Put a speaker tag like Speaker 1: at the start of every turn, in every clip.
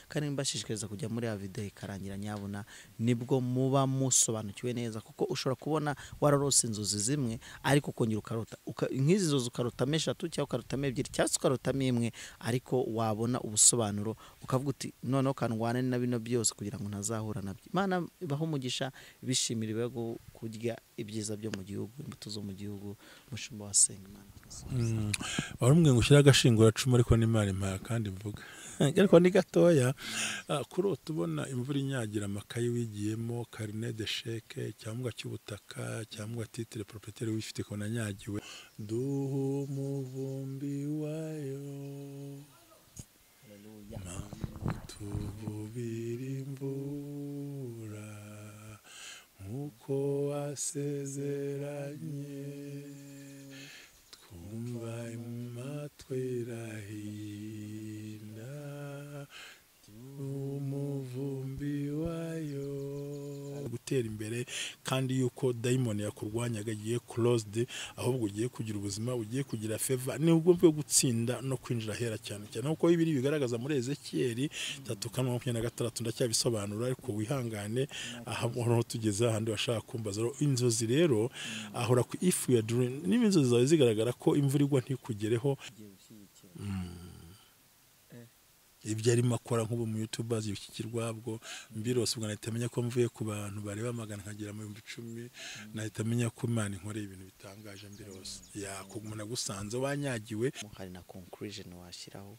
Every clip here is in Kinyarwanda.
Speaker 1: kandi mbashishikariza kujya muri ya video ikarangira nyabona nibwo muba musobanukiwe neza kuko ushobora kubona wararose inzozi zimwe ariko ukongera ukarota nk'izi zozo ukarota eshatu cyangwa ukarota ebyiri cyangwa ukarota imwe ariko wabona ubusobanuro ukavuga uti noneho kanwane na bino byose kugira ngo ntazahura nabyo. Imana ibaho umugisha bishimira ibigo kurya ibyiza byo mu gihugu, imbuto zo mu gihugu. Mushumba wasenga Imana
Speaker 2: warumwe ngushyira agashingura cumu ariko n'Imana impaya kandi mvuga ariko ni gatoya kurota ubona imvura inyagira amakayi wigiyemo carnet de chèque cyangwa cy'ubutaka cyangwa titre propriétaire wifite ko nanyagiwe duhu muvumbi wayo tububira imvura nkuko wasezeranye twumva amatwi irahina umuvumbi wayo gutera imbere kandi yuko daimon yakurwanyaga agiye closed ahubwo ugiye kugira ubuzima ugiye kugira favor nubwo bwo gutsinda no kwinjira hera cyane cyane uko ibiri bigaragaza muri Ezekiel 3:26 ndacyabisobanura ariko wihangane aho tugeze ahandi washaka kumbaza inzozi rero ahora ku if you are doing n'inzozi zawe zigaragara ko imvura igwa ntikugereho ibyo arimo akora nk'ubu mu YouTubers yishyikirwa bwo mbirose ubwo nahita menya ko mvuye ku bantu bareba magana nkagera mu 10,000 nahita menya ko Imana inkoreye ibintu bitangaje mbirose yakugumana gusanze wanyagiwe.
Speaker 1: Hari na conclusion washyiraho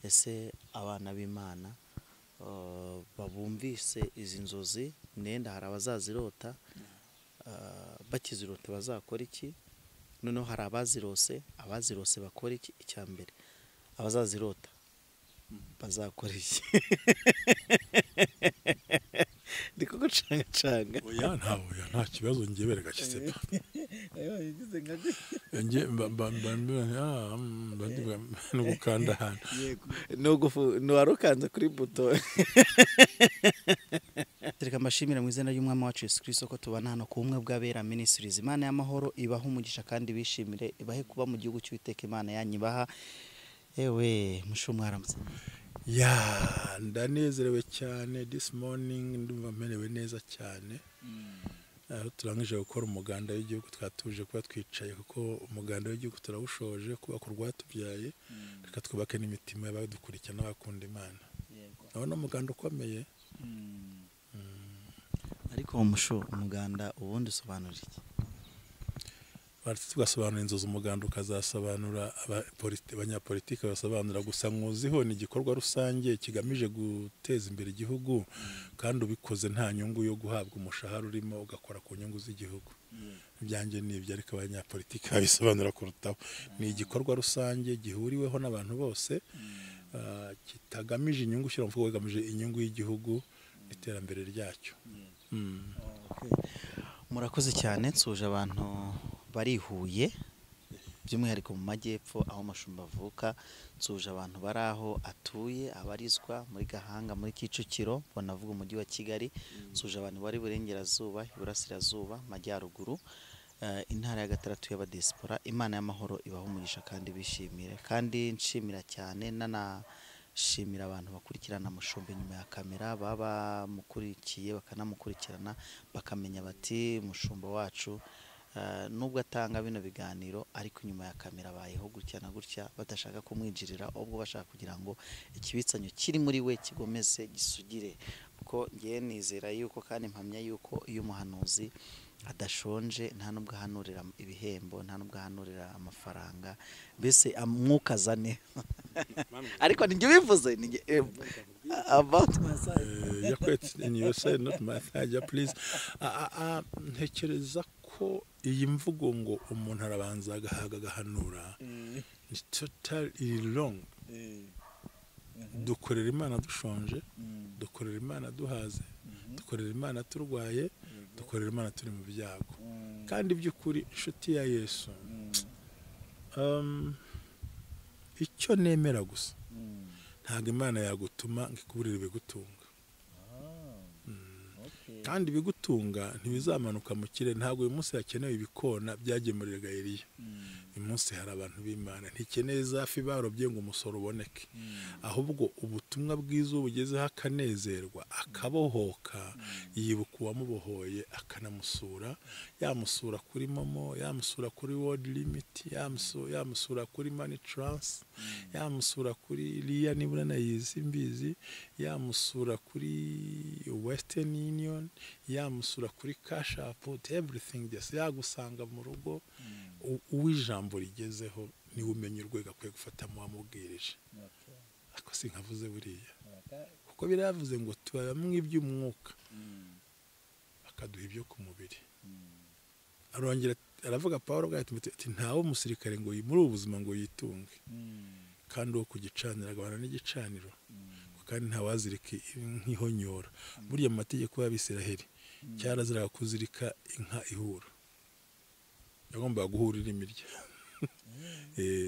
Speaker 1: ese abana b'Imana babumvise izi nzozi nenda hari abazazirota bakizirota bazakora iki noneho hari abazirose bakora iki icyambere abazazirota bazakora iki ndiko gucanga
Speaker 2: oya nta kibazo ngebere gakisepa nge no gukanda hano
Speaker 1: no warukanze kuri buto. Reka mbashimira mu izina ry'umwami wacu Yesu Kristo ko tubana hano ku bumwe bw'abera Ministries. Imana y'amahoro ibaho umugisha kandi bishimire ibahe kuba mu gihugu cy'Uwiteka Imana yanyibaha. Ewe mushumwaramutse
Speaker 2: ndanezerewe cyane this morning ndumva merewe neza cyane turangije gukora umuganda w'igihugu twatuje kuba twicaye kuko umuganda w'igihugu turawushoje kuba kurwatubyaye reka twubake n'imitima y'abadukurikirana bakunda Imana abona umuganda ukomeye
Speaker 1: ariko umuganda ubundi usobanura iki
Speaker 2: tugasobanura inzozi umuganda ukazasobanura abanyapolitiki basobanura gusa mwuziho ni igikorwa rusange kigamije guteza imbere igihugu kandi ubikoze nta nyungu yo guhabwa umushahara urimo ugakora ku nyungu z'igihugu ibyanjye nibyo ariko abanyapolitiki babisobanura kurutaho ni igikorwa rusange gihuriweho n'abantu bose kitagamije inyungu ushyira mu mvugo kigamije inyungu y'igihugu iterambere ryacyo.
Speaker 1: Murakoze cyane nsuje abantu barihuye by'umwihariko mu majyepfo aho Mushumba avuka nsuje abantu baraho atuye abarizwa muri Gahanga muri Kicukiro banavuga umujyi wa Kigali nsuje abantu bari burengerazuba iburasirazuba majyaruguru intara ya gatandatu y'abadiaspora. Imana y'amahoro ibaho umugisha kandi bishimire kandi nshimira cyane shimira abantu bakurikirana Mushumba inyuma ya kamera baba mukurikiye bakanamukurikirana bakamenya bati Mushumba wacu nubwo atanga bino biganiro ariko inyuma ya kamera bayeho gutya na gutya badashaka kumwinjirira ahubwo bashaka kugira ngo ikibitsanyo kiri muri we kigomeze gisugire kuko ngiye nizera yuko kandi mpamya yuko iyo umuhanuzi adashonje nta nubwo ahanurira ibihembo nta nubwo ahanurira amafaranga mbese amwukazane ariko ninjye bivuze about my
Speaker 2: side in your side not my side please ntekereza ko iyi mvugo ngo umuntu arabanza agahanura ni totally wrong. Dukorera Imana dushonje dukorera Imana duhaze dukorera Imana turwaye dukorera Imana turi mu byago kandi by'ukuri inshuti ya Yesu icyo nemera gusa ntabwo Imana yagutuma ngikuburira ibigutunga kandi ibigutunga ntibizamanuka mu kirere ntabwo uyu munsi yakenewe ibikona byagemuriraga Eliya umunsi hari abantu b'Imana ntikeneye zafi barobye ngo umusoro uboneke, ahubwo ubutumwa bwiza bugezeho akanezerwa akabohoka, yibuka uwamubohoye akanamusura, yamusura kuri MoMo, yamusura kuri Remit, yamusura kuri Money Trance, yamusura kuri Ria nibura nayizi mbizi, yamusura kuri Western Union, yamusura kuri Cash App, everything just yagusanga mu rugo. Uw'ijambo rigezeho ni umenya urwego akwiye gufatamo wamubwirije. Ako sinkavuze buriya kuko biravuze ngo tubamwe iby'umwuka akaduha ibyo ku mubiri. Arongera aravuga Paulo ati ntawe umusirikare ngo muri ubu buzima ngo yitunge, kandi wo kugicanira agabana n'igicaniro, kandi ntawazirika nk'ihonyora. Buriya mu mategeko y'Abisiraheli cyaraziraga kuzirika inka ihura, yagombaga guhurira imirya.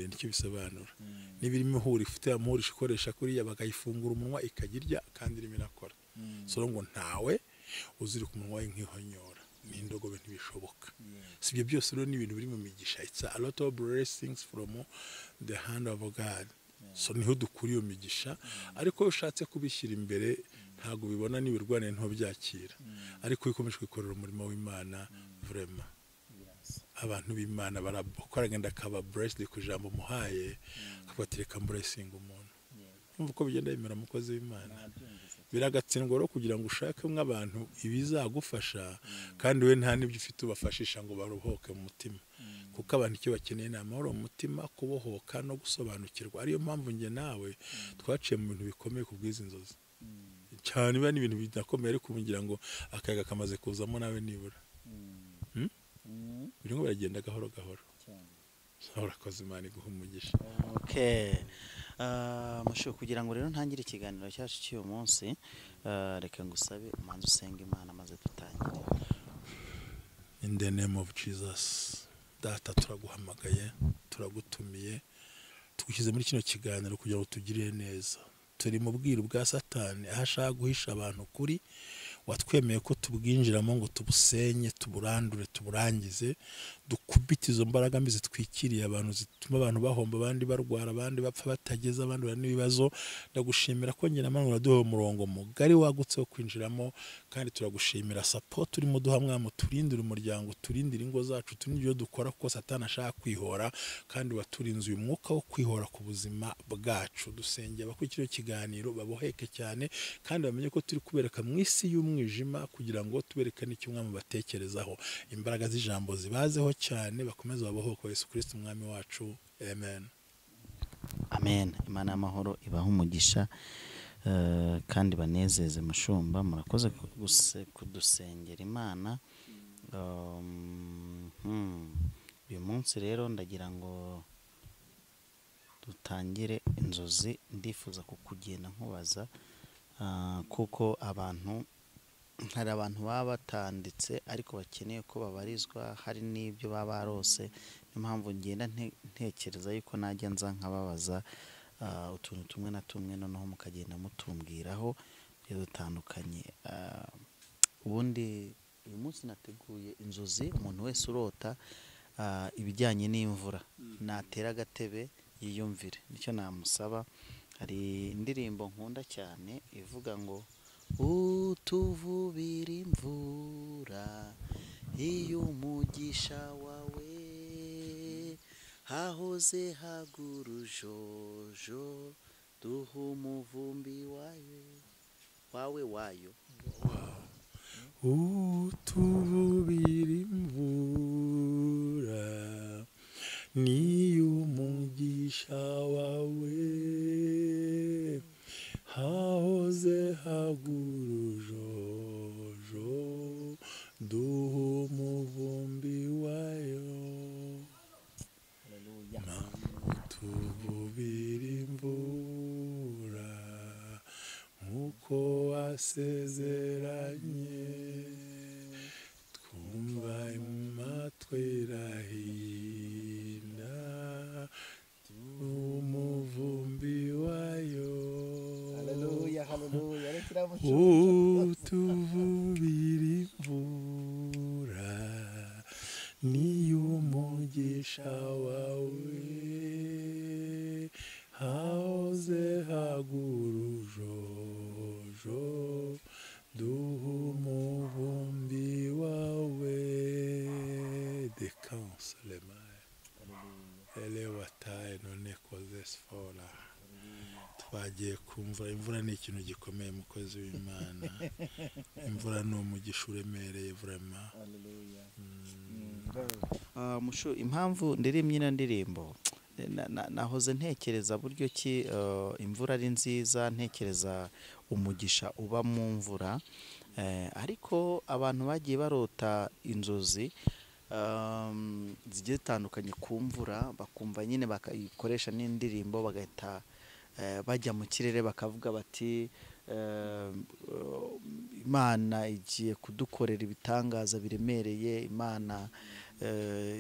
Speaker 2: Nicyo bisobanura. N'ibirimo ihura ifite amuhurisha ikoresha kuriya bakayifungura umunwa ikagirya kandi irimo irakora. So ngo ntawe uzirika umunwa nk'ihonyora n'indogobe ntibishoboka. Sibyo byose rero ni ibintu biri mu migisha. It's a lot of blessings from the hand of God. So niho dukuriye imigisha, ariko ushatse kubishyira imbere ntago bibona n'ibirwane nto byakira, ariko bikomeje kwikorera umurimo w'Imana vraiment. Abantu b'Imana barakora genda kaba blessed ku ijambo muhaye, akabatereka blessing umuntu. Umva uko bigenda bimera umukozi w'Imana. Biragatsindwa rero kugira ngo ushake nk'abantu ibizagufasha, kandi we nta n'ibyo ufite ubafashisha ngo baruhoke mu mutima, kuko abantu icyo bakeneye ni amahoro mu mutima, kubohoka no gusobanukirwa. Ariyo mpamvu nge nawe twaciye mu bintu bikomeye ku bw'izi nzozi cyane. Biba n'ibintu bidakomeye ariko kugira ngo akayaga kamaze kuzamo nawe nibura birimo baragenda gahoro gahoro. Urakoze, Imana iguhe umugisha.
Speaker 1: Musho kugira ngo rero ntangire ikiganiro cyacu cy'uyu munsi, reka ngusabe umanze usenga Imana maze dutangire.
Speaker 2: In the name of Jesus, Data turaguhamagaye, turagutumiye, tugushyize muri kino kiganiro kugira ngo tugirire neza. Turi mu bwiru bwa Satani aho ashaka guhisha abantu kuri, watwemeye ko tubwinjiramo ngo tubusenye, tuburandure, tuburangize, dukubite izo mbaraga mbi zitwikiriye abantu, zituma abantu bahomba, abandi barwara, abandi bapfa batageze, abandi bari n'ibibazo. Ndagushimira ko ngena mwana uraduha umurongo mugari wagutse wo kwinjiramo, kandi turagushimira support urimo duha Mwami, turindire umuryango, turindire ingo zacu, turindire ibyo dukora kuko Satani ashaka kwihora, kandi waturinze uyu mwuka wo kwihora ku buzima bwacu. Dusengera abakurikira ikiganiro baboheke cyane, kandi bamenye ko turi kubereka mu isi y'umwijima kugira ngo tuberekane icyo Umwami batekerezaho. Imbaraga z'ijambo zibazeho cyane, bakomeze babohoke Yesu Kristo Umwami wacu. Amen.
Speaker 1: Amen. Imana y'amahoro ibaha umugisha, kandi banezeze Mushumba. Murakoze kudusengera Imana. Uyu munsi rero ndagira ngo dutangire inzozi. Ndifuza kukugenda nkubaza, kuko hari abantu baba batanditse ariko bakeneye ko babarizwa, hari n'ibyo baba barose. Niyo mpamvu ngenda ntekereza yuko najya nza nkababaza utuntu tumwe na tumwe, noneho mukagenda mutumbwiraho dutandukanye. Ubundi uyu munsi nateguye inzozi. Umuntu wese urota ibijyanye n'imvura natera agatebe yiyumvire, nicyo namusaba. Hari indirimbo nkunda cyane ivuga ngo utuvubira imvura iyo umugisha wawe hahoze hagurujojo duha umuvumbi wayo.
Speaker 2: Utuvubira imvura niyo umugisha wawe hahoze hagurujojo duha umuvumbi wayo. Utuvubira imvura nk'uko wasezeranye, twumva amatwi irahinda umuvumbi wayo. Utuvubira imvura niyo umugisha wawe twagiye kumva imvura ni ikintu gikomeye mukozi w'Imana. Imvura ni umugisha uremereye vraiment.
Speaker 1: Mushu impamvu ndirimye ino ndirimbo nahoze ntekereza buryo ki imvura ari nziza, ntekereza umugisha uba mu mvura, ariko abantu bagiye barota inzozi zigiye zitandukanye ku mvura, bakumva nyine bakayikoresha n'indirimbo, bagahita bajya mu kirere bakavuga bati Imana igiye kudukorera ibitangaza biremereye, Imana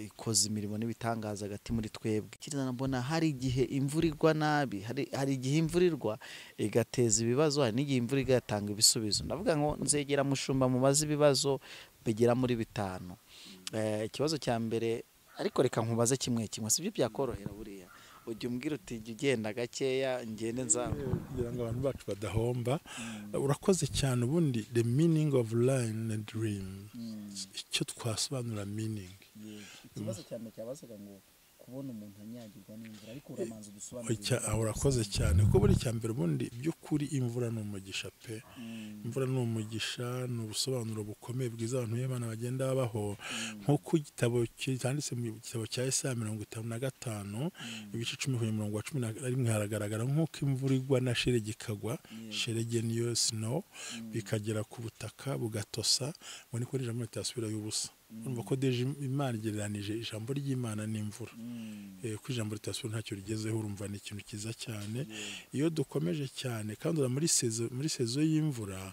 Speaker 1: ikoze imirimo n'ibitangaza hagati muri twebwe. Kirana mbona hari igihe imvura igwa nabi, hari igihe imvura irwa igateza ibibazo, hari n'igihe imvura igatanga ibisubizo. Ndavuga ngo nzegera Mushumba mubaze ibibazo bigera muri 5. Ikibazo cya mbere, ariko reka nkubaze kimwe sibyo byakorohera buriya. Ujye umbwira uti ugenda gakeya ngende nzaho
Speaker 2: kugira ngo abantu bacu badahomba. Urakoze cyane. Ubundi the meaning of line and dream, icyo twasobanura meaning.
Speaker 1: Ikibazo cyane cyabazaga ngo kubona umuntu anyagirwa n'imvura, ariko uramanza udusobanurira.
Speaker 2: Urakoze cyane kuko buri cyambere ubundi by'ukuri imvura ni umugisha pe. Imvura ni umugisha, ni ubusobanuro bukomeye bwiza abantu b'Imana bagenda babaho. Nk'uko igitabo cyanditse mu gitabo cya Yesaya 55 ibice 10:11 haragaragara nk'uko imvura igwa na sheregi ikagwa. Sheregi niyo snow, bikagera ku butaka bugatosa, ngo niko ijambo ritasubira y'ubusa. Urumva ko deje Imana igereranije ijambo ry'Imana n'imvura. Ko ijambo ritasubira ntacyo rigezeho, urumva ni ikintu kiza cyane. Iyo dukomeje cyane kandi muri sezo y'imvura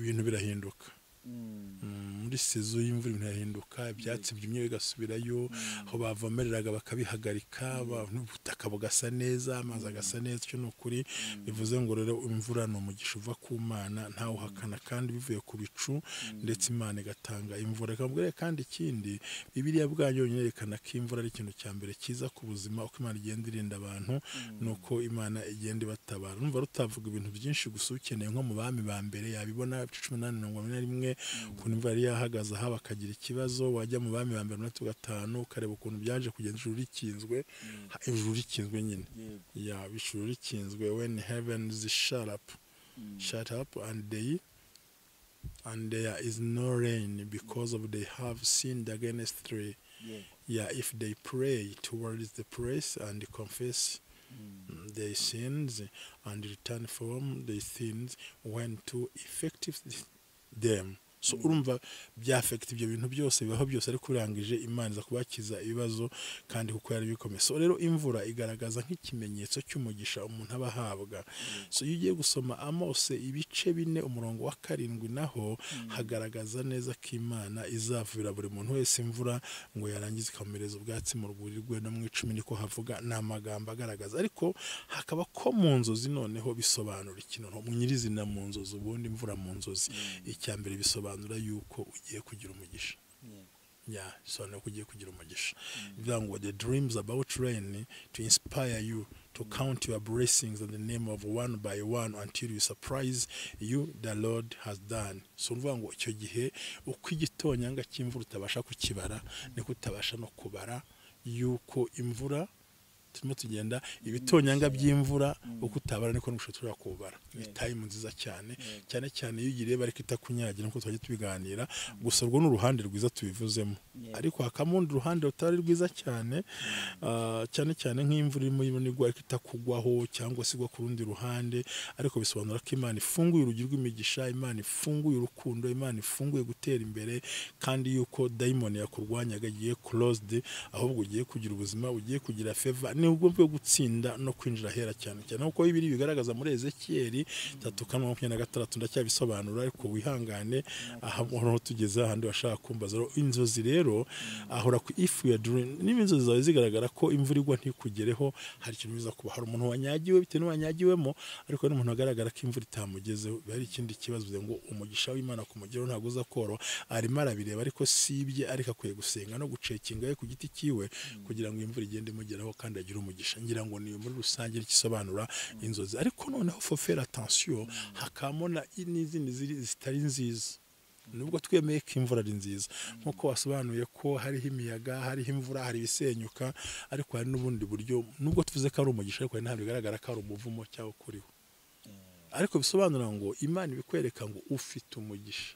Speaker 2: ibintu birahinduka. Muri sezo y'imvura ibintu birahinduka, ibyatsi byumye bigasubirayo, aho bavomereraga bakabihagarika, ubutaka bugasa neza, amazi agasa neza. Cyo nukuri bivuze ngo rero imvura ni umugisha uva ku Mana, ntawe uhakana, kandi bivuye ku bicu, ndetse Imana igatanga imvura. Kandi ikindi Bibiliya bwayo yerekana ko imvura ari ikintu cya mbere kiza ku buzima. Uko Imana igenda irinda abantu, nuko Imana igenda ibatabara. Urumva rutavuga ibintu byinshi gusa, ukeneye nko mu bami ba mbere yabibona 18:41 ukuntu imvura yari yahagaze aha bakagira ikibazo. Wajya mu bami ba mbere 5 ukareba ukuntu byaje kugenda ijuru rikinzwe. Ijuru rikinzwe nyine ijuru rikinzwe, when heavens shut up and there is no rain because of they have sinned against three. If they pray towards the place and confess their sins and return from their sins, when to effective them. So urumva byafekta ibyo bintu byose bibaho byose, ariko urangije Imana iza kubakiza ibibazo kandi kuko yari bikomeye. So rero imvura igaragaza nk'ikimenyetso cy'umugisha umuntu aba ahabwa. So iyo ugiye gusoma Amose ibice 4:7 naho hagaragaza neza ko Imana izavura buri muntu wese imvura, ngo yarangiza ikamereza ubwatsi mu rwuri rwe. No mu 10 niko havuga, n'amagambo agaragaza. Ariko hakaba ko mu nzozi noneho bisobanura ikintu mu nyirizina mu nzozi. Ubundi imvura mu nzozi icyambere bisobanura yuko ugiye kugira umugisha. So no kugiye kugira umugisha. Bivuga ngo the dreams about rain to inspire you to count your blessings in the name of one by one until you surprise you the Lord has done. So bivuga ngo icyo gihe uko igitonyanga cy'imvura utabasha kukibara, niko utabasha no kubara yuko imvura turimo tugenda ibitonyanga by'imvura uko utabara niko n'ushobora kubara. Ni time nziza cyane iyo ugireba ariko itakunyagira, nkuko twagiye tubiganira. Gusa urwo n'uruhande rwiza tubivuzemo, ariko hakamundi ruhande rutari rwiza cyane nk'imvura irimo y'ibonigwa ariko itakugwaho cyangwa sigwa ku rundi ruhande. Ariko bisobanura ko Imana ifunguye urugi rw'imigisha, Imana ifunguye urukundo, Imana ifunguye gutera imbere, kandi yuko daimon yakurwanyaga igiye closed, ahubwo ugiye kugira ubuzima, ugiye kugira favor, ni ubwo bwo gutsinda no kwinjira hera cyane uko Bibiliya bigaragaza muri Ezekiyeli 3:26 ndacyabisobanura. Ariko wihangane aho tugeze ahandi washaka kumbaza. Inzozi rero ahora ku if you are dream, niba inzozi zawe zigaragara ko imvura igwa ntikugereho, hari ikintu biza kuba. Hari umuntu wanyagiwe bitewe n'uwanyagiwemo, ariko n'umuntu agaragara ko imvura itamugezeho, hari ikindi kibazo ngo umugisha w'Imana kumugeraho ntabwo uza koro. Arimo arabireba ariko sibye, ariko akwiye gusenga no gucekinga ku giti kiwe kugira ngo imvura igende imugeraho kandi agire umugisha. Ngira ngo ni muri rusange ikisobanura inzozi. Ariko noneho faut faire attention, hakamona n'izindi zitari nziza. nubwo twemeye ko imvura ari nziza nk'uko wasobanuye ko hariho imiyaga hariho imvura hari ibisenyuka ariko hari n'ubundi buryo nubwo tuvuze ko ari umugisha ariko ntabwo bigaragara ko ari umuvumo cyangwa kuriho ariko bisobanura ngo Imana ibikwereka ngo ufite umugisha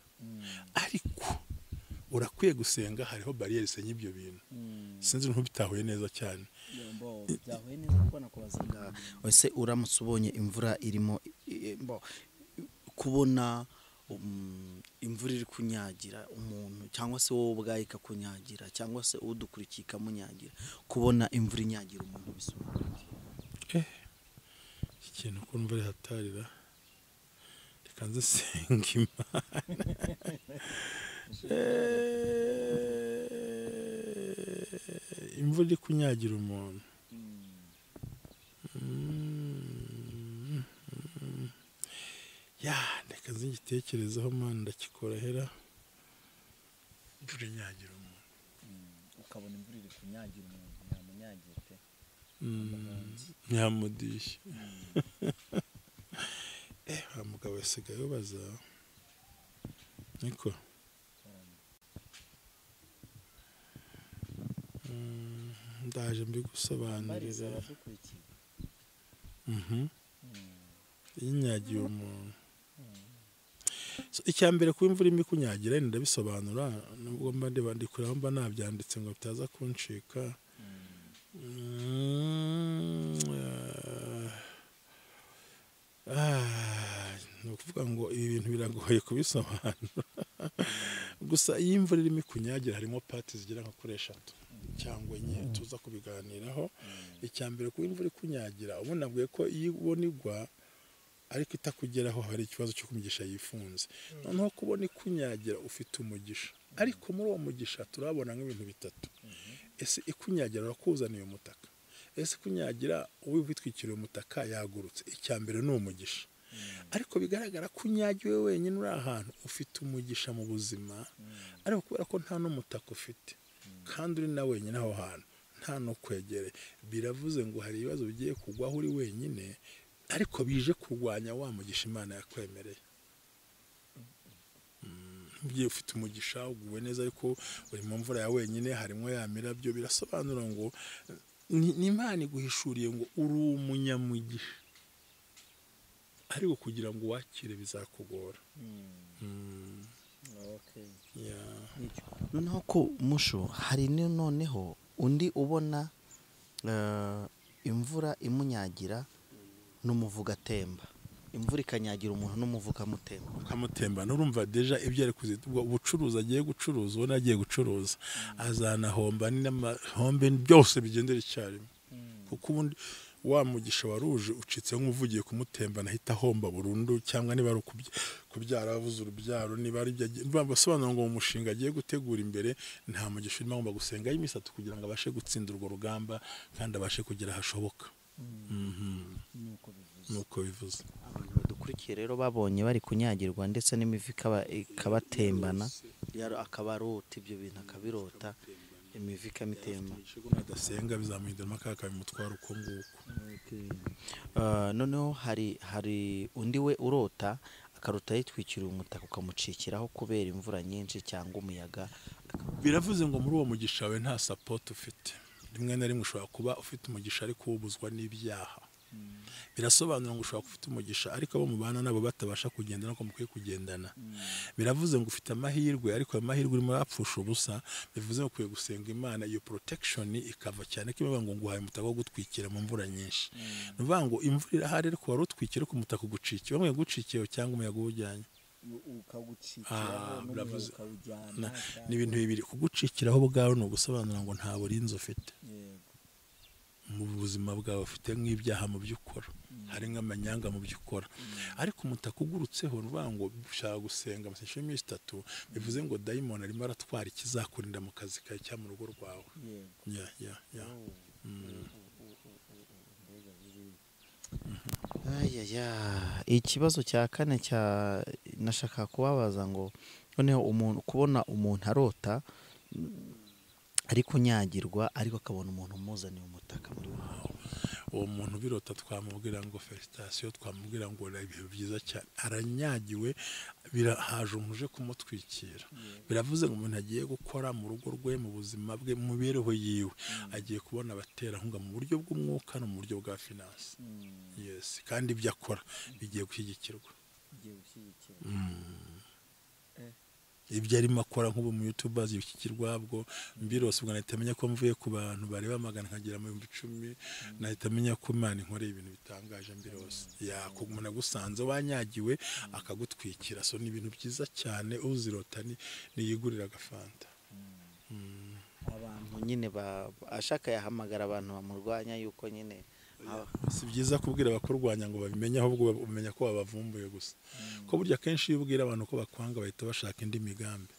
Speaker 2: ariko urakwiye gusenga hariho barriere senye ibyo bintu sinzi ntubitahuye neza cyane
Speaker 1: byahuye neza kubona kubazaga wese uramutse ubonye imvura irimo kubona imvura iri kunyagira umuntu cyangwa se wowe ubwaye ikakunyagira cyangwa se udukurikiye ikamunyagira kubona imvura inyagira umuntu bisobanura
Speaker 2: ikintu ko imvura ihatarira reka nze senga Imana imvura iri kunyagira umuntu reka nze ngitekerezeho Mana ndakikorohera imvura inyagira umuntu
Speaker 1: ukabona imvura iri kunyagira umuntu nyamunyagiye pe
Speaker 2: nyamudishya wa mugabo yasigaye ubaza niko ndaje mbigusobanurira inyagiye umuntu icya mbere kuba imvura imwe kunyagira ndabisobanura nubwo mba ndikuraho mba nabyanditse ngo bitaza kuncika ni ukuvuga ngo ibi bintu biragoye kubisobanura gusa iyo imvura irimo kunyagira harimo pati zigera nka kuri 3 cyangwa 4 tuza kubiganiraho icya mbere kuba imvura ikunyagira ubona bwiye ko iyo ubona igwa ariko itakugeraho hari ikibazo cyo kumugisha yifunze noneho kubona ikunyagira ufite umugisha ariko muri uwo mugisha turabona nk'ibintu bitatu ese ikunyagira urakuzaniye umutaka ese kunyagira uwitwikiriye umutaka yagurutse icya mbere ni umugisha ariko bigaragara kunyagiwe wenyine uri ahantu ufite umugisha mu buzima ariko kubera ko nta n'umutaka ufite kandi uri na wenyine aho hantu nta no kwegere biravuze ngo hari ibibazo bigiye kugwaho uri wenyine ariko bije kurwanya wa mugisha Imana yakwemereye ugiye ufite umugisha uguwe neza ariko uri mu mvura ya wenyine harimo ya mirabyo birasobanura ngo ni Imana iguhishuriye ngo uri umunyamugisha ariko kugira ngo wakire bizakugora
Speaker 1: noneho ko musho hari noneho undi ubona imvura imunyagira n'umuvuga atemba imvura ikanyagira umuntu n'umuvuga
Speaker 2: amutemba nurumva deja ibyo ari kuzitubwa ubucuruzi agiye gucuruza ubona agiye gucuruza azanahomba n'amahombe byose bigendera icyarimwe kuko ubundi wa mugisha waruje ucitse nk'uvugiye kumutemba nahita homba burundu cyangwa niba ari kubyara bavuze urubyaro niba ari basobanura ngo umushinga agiye gutegura imbere nta mugisha urimo agomba gusenga y'imisatu kugira ngo abashe gutsinda urwo rugamba kandi abashe kugera hashoboka nuko bivuze
Speaker 1: abantu badukurikiye rero babonye bari kunyagirwa ndetse n'imivi ikabatembana akaba arota ibyo bintu akabirota imivi ikamitemba
Speaker 2: nadasenga bizamuhinduramo akaka bimutwara uko nguko
Speaker 1: noneho hari undi we urota akarota yitwikiriye umutaka ukamucikiraho kubera imvura nyinshi cyangwa umuyaga
Speaker 2: biravuze ngo muri uwo mugisha we nta support ufite rimwe na rimwe ushobora kuba ufite umugisha ariko ubuzwa n'ibyaha birasobanura ngo ushobora ufite umugisha ariko abo mubana nabo batabasha kugenda no mukwiye kugendana biravuze ngo ufite amahirwe ariko ayo mahirwe urimo yapfusha ubusa bivuze ngo ukwiye gusenga Imana iyo protection ikava cyane ko ngo nguhaye umutaka wo gutwikira mu mvura nyinshi nuvuga ngo imvura irahari ariko wari utwikira ku mutaka gucikiye bamwe gucikiye cyangwa umuyaga ujyanye ni ibintu bibiri kugucikiraho ubwawe no gusobanura ngo nta burinzi ufite mu buzima bwawe ufite nk'ibyaha mu by'ukora hari nk'amanyanga mu by'ukora ariko umutaka ugurutseho nuvuga ngo ushaka gusenga amaseshe y'imisi 3 bivuze ngo dayimoni arimo aratwara ikizakurinda mu kazi kawe cyangwa mu rugo rwawe
Speaker 1: ikibazo cya kane nashaka kubabaza ngo noneho kubona umuntu arota ari kunyagirwa ariko akabona umuntu umuzaniye umutaka muri
Speaker 2: uwo muntu birota twamubwira ngo felicitation, twamubwira ngo ibihe byiza cyane, aranyagiwe, birahaje umuje kumutwikira. Biravuze ngo umuntu agiye gukora mu rugo rwe, mu buzima bwe, mu mibereho yiwe, agiye kubona abaterankunga mu buryo bw'umwuka no mu buryo bwa finance. Yes, kandi ibyo akora bigiye gushyigikirwa. Ibyo arimo akora nk'ubu mu YouTubers yishyikirwa, bwo mbirose ubwo nahita menya ko mvuye ku bantu bareba magana nkagera mu 10,000, nahita menya ko Imana inkoreye ibintu bitangaje mbirose. Umuntu agusanze wanyagiwe akagutwikira, so ni ibintu byiza cyane. Uzirota niyigurira agafanta.
Speaker 1: Abantu nyine ashaka yahamagara abantu bamurwanya yuko nyine
Speaker 2: si byiza kubwira abakurwanya ngo babimenye, ahubwo umenya ko babavumbuye gusa. Ko burya kenshi iyo ubwira abantu ko bakwanga bahita bashaka indi migambi.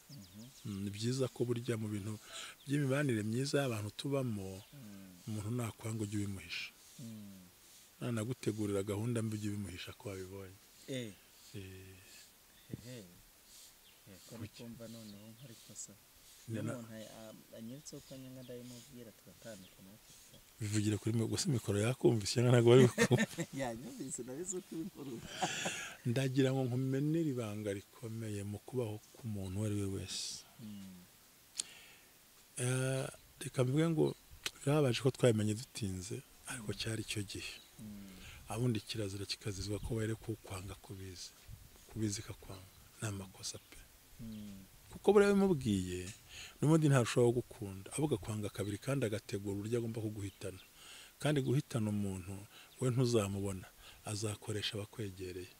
Speaker 2: Ni byiza ko burya mu bintu by'imibanire myiza y'abantu tubamo, umuntu nakwanga ujye ubimuhisha. Nanagutegurira gahunda mbi ujye ubimuhisha ko wabibonye.
Speaker 1: kumva noneho nkari kosa umuntu anyeretse ukanyanga ndayimubwira tugatandukana.
Speaker 2: Bivugira kuri mwe gusa mikoro yakumvise ntago bari kumva.
Speaker 1: Yanyumvise nabizo kubikora.
Speaker 2: Ndagira ngo nkumenere ibanga rikomeye mu kubaho k'umuntu wari we wese. Reka mvuge ngo byabaje ko twabimenye dutinze, ariko cyari cyo gihe. Abundi kirazira kikazizwa ko were kukwanga kubizi kakwanga n'amakosa pe. Kuko buriya bimubwiye n'umundi ntarushaho gukunda, avuga kwanga kabiri kandi agategura uburyo agomba kuguhitana. Kandi guhitana umuntu we ntuzamubona, azakoresha abakwegereye,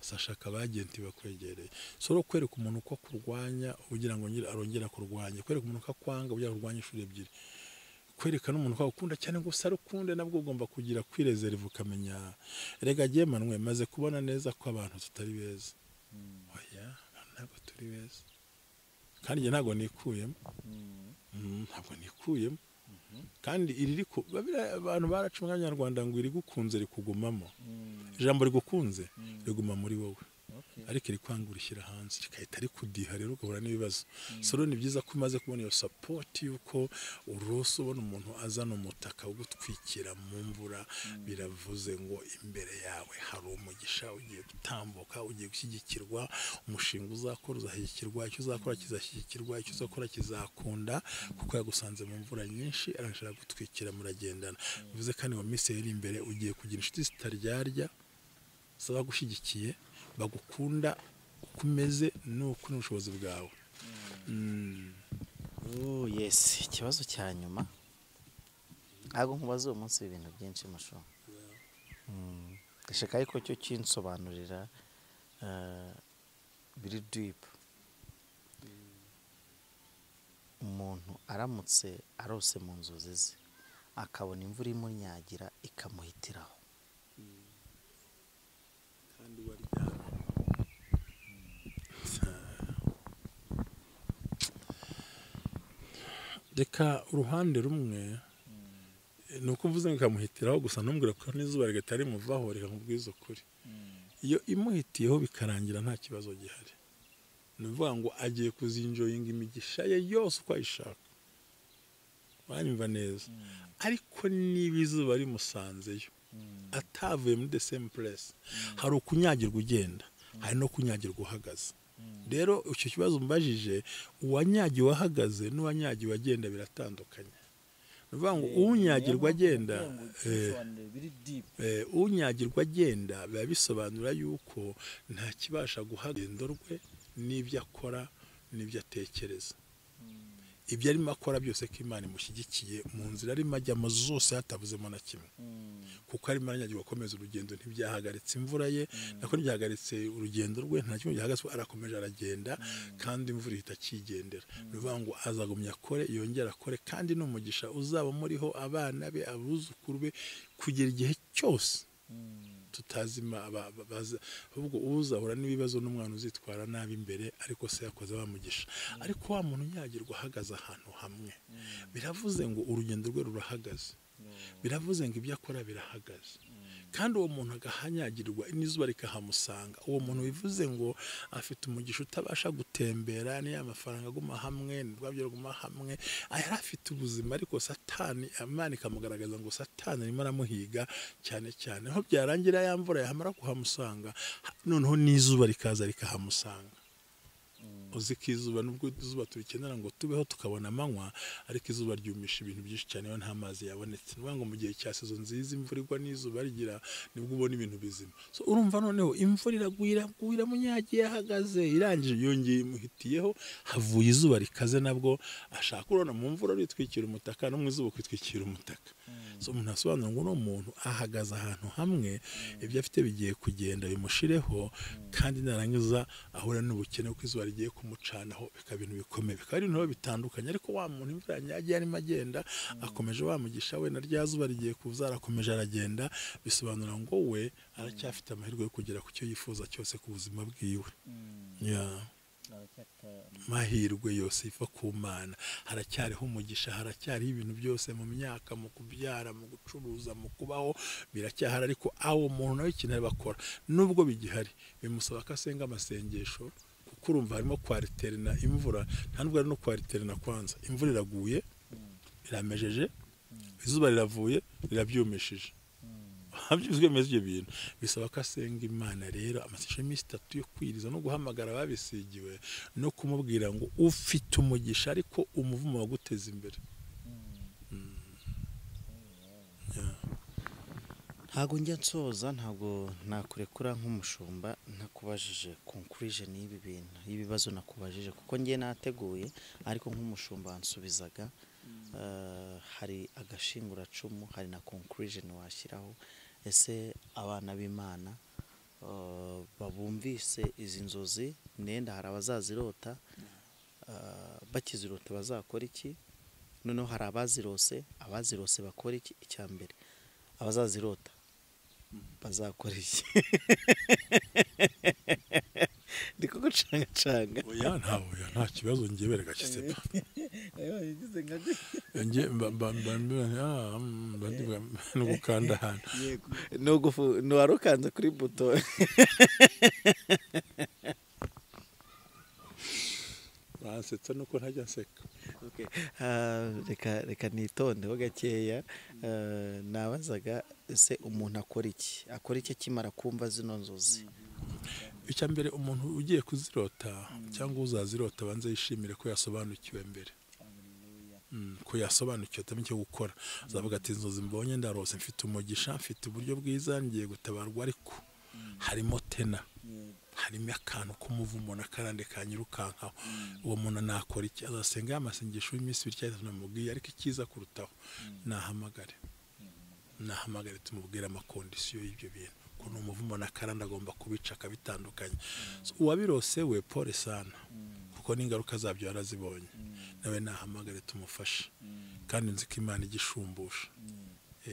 Speaker 2: azashaka abagenti bakwegereye. Soro kwereka umuntu ko kurwanya ugira ngo arongera kurwanya, kwereka umuntu ko akwanga ugira kurwanya inshuro ebyiri, kwereka n'umuntu ko ukunda cyane ngo usarukunde, nabwo ugomba kugira kwirezerva ukamenya. Erega giye manwe maze kubona neza ko abantu tutari beza. Oya, ntabwo turi beza. Kandi njye ntabwo nikuyemo. Ntabwo nikuyemo. Kandi iririko abantu baracunga Nyarwanda ngo irigukunze rikugumamo. Ijambo rigukunze riguma muri wowe. Ariko rikwanga urishyira hanze rikahita rikudiha, rero ugahura n'ibibazo. Soro ni byiza ko umaze kubona iyo support yuko uruso ubona umuntu azana umutaka wo gutwikira mu mvura, biravuze ngo imbere yawe hari umugisha ugiye gutambuka, ugiye gushyigikirwa, umushinga uzakora uzashyigikirwa, icyo uzakora kizashyigikirwa, icyo uzakora kizakunda, kuko yagusanze mu mvura nyinshi arashaka gutwikira, muragendana. Bivuze kandi ngo mise iri imbere ugiye kugira inshuti zitaryarya zaba gushyigikiye, bagukunda ukumeze nuko n'ubushobozi bwawe.
Speaker 1: Yes, ikibazo cya nyuma ntabwo nkubaza uwo munsi ibintu byinshi Mushumba. Gashaka ariko cyo kinsobanurira biri deep. Umuntu aramutse arose mu nzozi ze akabona imvura imunyagira ikamuhitiraho,
Speaker 2: kandi wari reka uruhande rumwe nuko mvuze ngo kamuhitiraho gusa ntumbwira ko n'izuba rigatari muvaho, reka nkubwize ukuri. Iyo imuhitiyeho bikarangira nta kibazo gihari, nuvuga ngo agiye kuzinjoyinga imigisha ye yose uko ayishaka. Wanyumva neza. Ariko niba izuba rimusanzeyo atavuye muri the same place, hari ukunyagirwa ugenda, hari no kunyagirwa uhagaze. Rero icyo kibazo mbajije, uwanyagiwe ahagaze n'uwanyagiwe agenda biratandukanye. Nuvuga ngo unyagirwa agenda, unyagirwa agenda biba bisobanura yuko nta kibasha guhagenda rwe n'ibyo akora n'ibyo atekereza. Ibyo arimo akora byose ko Imana imushyigikiye mu nzira arimo ajyamo zose hatabuzemo na kimwe, kuko arimo aranyagirwa akomeza urugendo, ntibyahagaritse imvura ye, nako ntibyahagaritse urugendo rwe, nta kimwe gihagaze, arakomeje aragenda, kandi imvura ihita akigendera. Bivuga ngo azagumya akore, yongera akore, kandi n'umugisha uzaba muriho, abana be, abuzukuru be, kugera igihe cyose tutazima ahubwo uzahura n'ibibazo n'umwana uzitwara nabi imbere, ariko se yakoze bamugisha. Ariko wa muntu unyagirwa ahagaze ahantu hamwe, biravuze ngo urugendo rwe rurahagaze, biravuze ngo ibyo akora birahagaze, kandi uwo muntu agahanyagirwa n'izuba rikahamusanga. Uwo muntu bivuze ngo afite umugisha utabasha gutembera, niyo amafaranga aguma hamwe, n'urwabyo ruguma hamwe, yari afite ubuzima, ariko Satani, Imana ikamugaragaza ngo Satani arimo aramuhiga cyane cyane. Aho byarangira ya mvura yahamara kuhamusanga, noneho n'izuba rikaza rikahamusanga. Uzi ko izuba, nubwo izuba turikenera ngo tubeho tukabona amanywa, ariko izuba ryumisha ibintu byinshi cyane iyo nta mazi yabonetse. Nuvuga ngo mu gihe cya sezo nziza imvura igwa n'izuba rigira, nibwo ubona ibintu bizima. So urumva noneho imvura iragwira munyagiye ahagaze, irangije yongeye imuhitiyeho, havuye izuba rikaze, nabwo ashaka urona mu mvura ritwikira umutaka, no mu izuba kwitwikira umutaka. So umuntu asobanura ngo uno muntu ahagaze ahantu hamwe, ibyo afite bigiye kugenda bimushireho, kandi narangiza ahura n'ubukene kuko izuba rigiye kumucanaho, bikaba ibintu bikomeye, bikaba ari ibintu bitandukanye. Ariko wa muntu imvura nyagiye arimo agenda, akomeje wamugisha we, na rya zuba rigiye kuza, arakomeje aragenda, bisobanura ngo we aracyafite amahirwe yo kugera ku cyo yifuza cyose ku buzima bwiwe. Mahirwe yose iva ku Mana, haracyariho umugisha, haracyariho ibintu byose mu myaka, mu kubyara, mu gucuruza, mu kubaho, biracyahari. Ariko awo muntu nawe ikintu bakora nubwo bigihari, bimusaba ko asenga amasengesho, kuko urumva harimo kwariterana imvura, nta nubwo ari no kwariterana kwanza. Imvura iraguye, iramejeje, izuba riravuye, rirabyumishije. Habyuzwe meze ibyo bintu, bisaba ko asenga Imana rero amasengesho y'iminsi 3 yo kwiriza no guhamagara ababisigiwe, no kumubwira ngo ufite umugisha, ariko umuvumo waguteza imbere.
Speaker 1: Ntago njya nsoza, ntago nakurekura nk'umushumba ntakubajije conclusion y'ibi bintu, y'ibibazo nakubajije, kuko ngiye nateguye, ariko nk'umushumba wansubizaga hari agashinguracumu, hari na conclusion washyiraho. Ese abana b'Imana babumvise izi nzozi, nenda hari abazazirota, bakizirota bazakora iki? Noneho hari abazirose bakora iki? Icya mbere, abazazirota bazakora iki? Ndiko gucanga.
Speaker 2: Oya nta kibazo ngeberega kisepa. Nge no gukanda hano.
Speaker 1: No warukanze kuri buto.
Speaker 2: Basetsa nuko ntajya nseka.
Speaker 1: Okay. Reka nitondeho gakeya. Nabazaga ese umuntu akora iki? Akora iki akimara kumva zino nzozi?
Speaker 2: Icya mbere, umuntu ugiye kuzirota cyangwa uzazirota banze yishimire ko yasobanukiwe mbere. Ko yasobanukiwe tamye cyo gukora. Azavuga ati inzozi mbonye ndarose, mfite umugisha, mfite uburyo bwiza, ngiye gutabarwa, ariko harimo tena, harimo akantu k'umuvumo n'akarande kanyirukankaho. Uwo muntu nakora iki? Azasenga amasengesho y'iminsi 2 namubwiye, ariko ikiza kurutaho nahamagare tumubwira amakondisiyo y'ibyo bintu, ko n'umuvumo n'akarande agomba kubica akabitandukanye. Uwabirose we pole sana, kuko n'ingaruka zabyo yarazibonye. Nawe nahamagare tumufashe, kandi nzi ko Imana igishumbusha.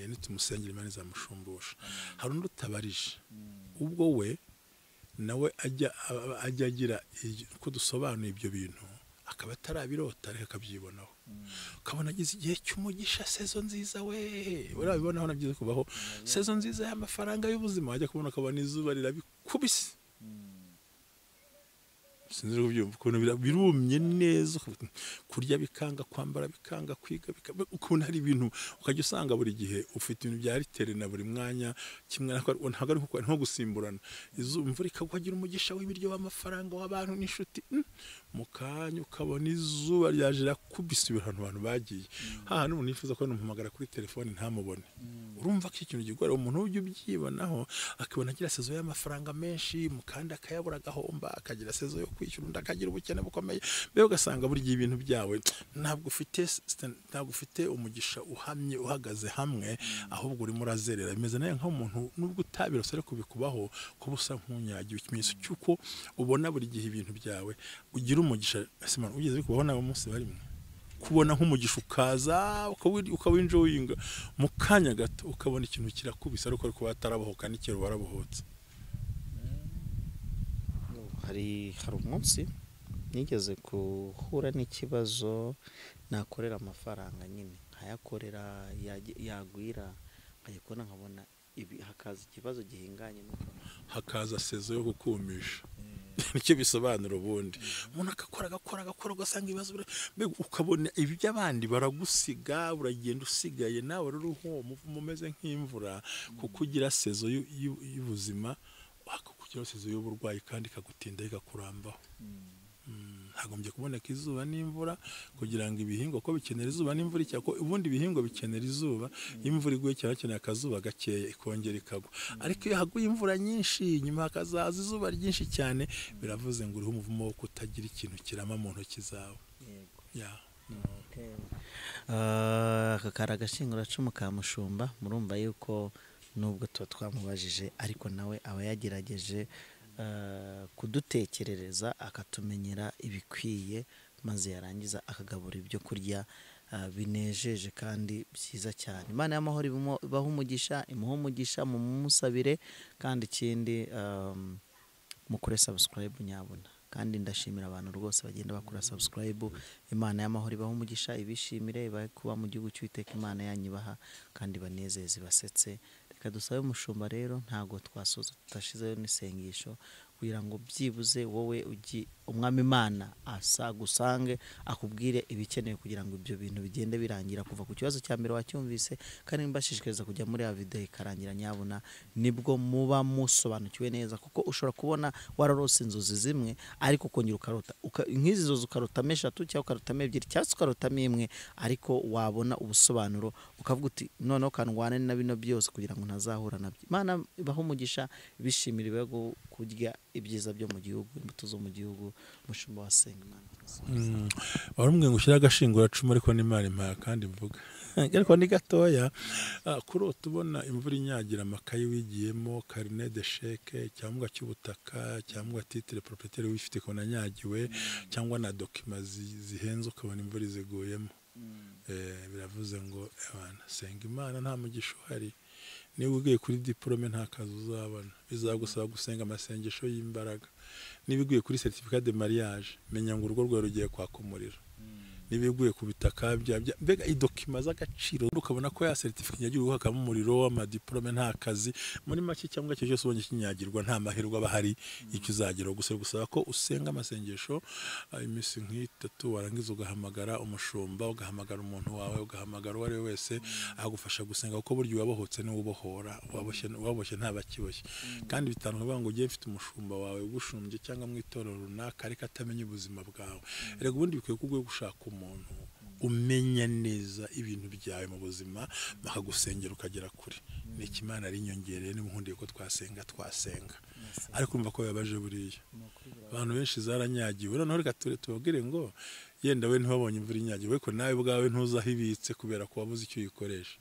Speaker 2: Nitumusengera Imana izamushumbusha. Hari undi utabarije, ubwo we nawe ajya agira ko dusobanuye ibyo bintu, akaba atarabirota, ariko akabyibonaho. Ukabona agize igihe cy'umugisha, sezo nziza we, urabibonaho nabyize kubaho, sezo nziza y'amafaranga y'ubuzima, wajya kubona akabona izuba rirabikubise. Sinzi kubyumva ukuntu birumye neza, kurya bikanga, kwambara bikanga, kwiga ukabona hari ibintu, ukajya usanga buri gihe ufite ibintu bya ritere na buri mwanya kimwe, ntabwo ari nko gusimburana. Imvura ikaguhagira umugisha w'ibiryo, w'amafaranga, w'abantu n'inshuti, mu kanya ukabona izuba ryaje rakubise ibintu abantu bagiye. Hahandi umuntu yifuza ko namuhamagara kuri telefone ntamubone. Urumva ko ikintu gikora umuntu ujye ubyibonaho, akibona agira sezo y'amafaranga menshi, mukanda akayabura agahomba, akagira sezo yo kwishyura, undi akagira ubukene bukomeye. Mbere ugasanga buri gihe ibintu byawe ntabwo ufite umugisha uhamye uhagaze hamwe, ahubwo urimo urazerera. Bimeze nayo nk'umuntu nubwo utabirose ariko bikubaho, kuba usa nk'unyagiwe, ikimenyetso cy'uko ubona buri gihe ibintu byawe ugira umugisha. Simana ugeze bikubaho nawe umunsi barimwe kubona nk'umugisha ukaza ukawinjoyinga mu kanya gato, ukabona ikintu kirakubise, ariko kuba atarabohoka n'ikero warabohotse.
Speaker 1: Hari umunsi nigeze guhura n'ikibazo, nakorera amafaranga nyine nkayakorera, yagwira nkayikona, nkabona hakaza ikibazo gihinganye
Speaker 2: hakaza sezo yo kukumisha nicyo bisobanura ubundi umuntu agakora ugasanga ibibazo ukabona ibi by'abandi baragusiga uragenda usigaye nawe rero umeze nk'imvura kuko ugira sezo y'ubuzima kugira sezo y'uburwayi kandi ikagutinda ikakurambaho hagombye kuboneka izuba n'imvura kugira ngo ibihingwa ko bikenera izuba n'imvura cyako ubundi ibihingwa bikenera izuba imvura iguye cyane akazuba gakeya ikongera ikagwa ariko iyo haguye imvura nyinshi nyuma hakazaza izuba ryinshi cyane biravuze ngo uriho umuvumo wo kutagira ikintu kirama mu ntoki zawe
Speaker 1: aka kari agashinguracumu ka Mushumba murumva yuko nubwo tuba twamubajije ariko nawe aba yagerageje kudutekerereza akatumenyera ibikwiye maze yarangiza akagabura ibyo kurya binejeje kandi byiza cyane. Imana y'amahoro ibaho umugisha imuha umugisha mu musabire kandi ikindi mukore subscribe nyabona kandi ndashimira abantu rwose bagenda bakora subscribe. Imana y'amahoro ibaho umugisha ibishimire ibahe kuba mu gihugu cy'Uwiteka Imana yanyibaha kandi banezeze basetse. Reka dusabe Mushumba rero ntago twasoza tutashizeyo n'isengesho kugira ngo byibuze wowe ugi umwami Imana gusange akubwire ibikenewe kugira ngo ibyo bintu bigende birangira kuva ku kibazo cya mbere wacyumvise kandi mbashishikariza kujya muri ya video ikarangira nyabona nibwo muba musobanukiwe neza kuko ushobora kubona wararose inzozi zimwe ariko ukongera ukarota nk'izi zozo ukarotamo 3 cyangwa ukarotamo 2 cyangwa ukarotamo 1 ariko wabona ubusobanuro ukavuga uti noneho kanwane na bino byose kugira ngo ntazahura nabyo. Imana ibaho umugisha bishimira ibego kurya ibyiza byo mu gihugu imbuto zo mu gihugu. Mushumba wasenga Imana
Speaker 2: warumwe ngushyira agashinguracumu ariko n'Imana impaya kandi mvuga ariko ni gatoya kuri tubona imvura inyagira amakayi wigiyemo carnet de chèque cyangwa cy'ubutaka cyangwa titre propriétaire wifite ko nanyagiwe cyangwa na document zihenze ukabona imvura iziguyemo biravuze ngo abana senga Imana nta mugisha uhari niba ugiye kuri diplome nta kazi uzabona bizagusaba gusenga amasengesho y'imbaraga. Niba ugiye kuri certificat de mariage menya ngo urugo rwawe rugiye kwakumurira. Niba ugiye ku bitaka mbega idokima z'agaciro ukabona ko ya certificate yagiye guhakamo umuriro w'amadiplome nta kazi muri make cyangwa cyo cyose ubonye kinyagirwa nta mahirwe abahari icyo uzagera gusaba ko usenga amasengesho imisi nk'itatu warangiza ugahamagara umushumba ugahamagara umuntu wawe ugahamagara uwo ari we wese agufasha gusenga kuko buryo wabohotse ni ubohora waboshye ntabakiboshye kandi bitandukanye ngo ugiye mfite umushumba wawe ugushumbye cyangwa mu itorero runaka ariko atamenya ubuzima bwawe. Erega ubundi bikwiye kugwe gushaka umuntu umenya neza ibintu byawe mu buzima bakagusengera ukagera kuri ni Imana ari inyongereye n'umuhundiye ko twasenga ariko umva ko yabaje buriya abantu benshi zaranyagiwe noneho reka tubabwire ngo yenda we ntibabonye imvura inyagiwe ko nawe bwawe ntuzahibitse kubera ko wabuze icyo uyikoresha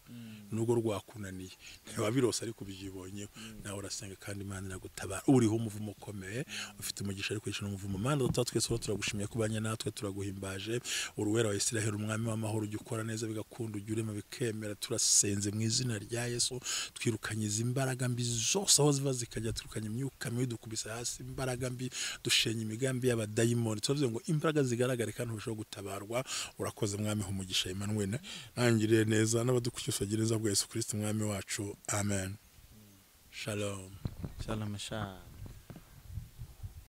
Speaker 2: nubwo rwakunaniye ntiwabirose ariko byibonye nawe urasenga kandi Imana iragutabara uriho umuvumo ukomeye ufite umugisha ariko yishona umuvumo. Mana twese turagushimiye kubanye natwe turaguhimbaje uruwera wa Isiraheli umwami w'amahoro ujye ukora neza bigakunda ujye urema bikemera turasenze mu izina rya Yesu twirukanye imbaraga mbi zose aho ziva zikajya twirukanye imyuka mibi dukubisa hasi imbaraga mbi dushenye imigambi y'abadayimoni tuvuze ngo imbaraga zigaragare kandi gutabarwa. Urakoze mwami umugisha Emmanuel nangiriye neza n'abadukurikiye neza bwa Yesu Kristo mwami wacu amen. Shalom.
Speaker 1: Shalom.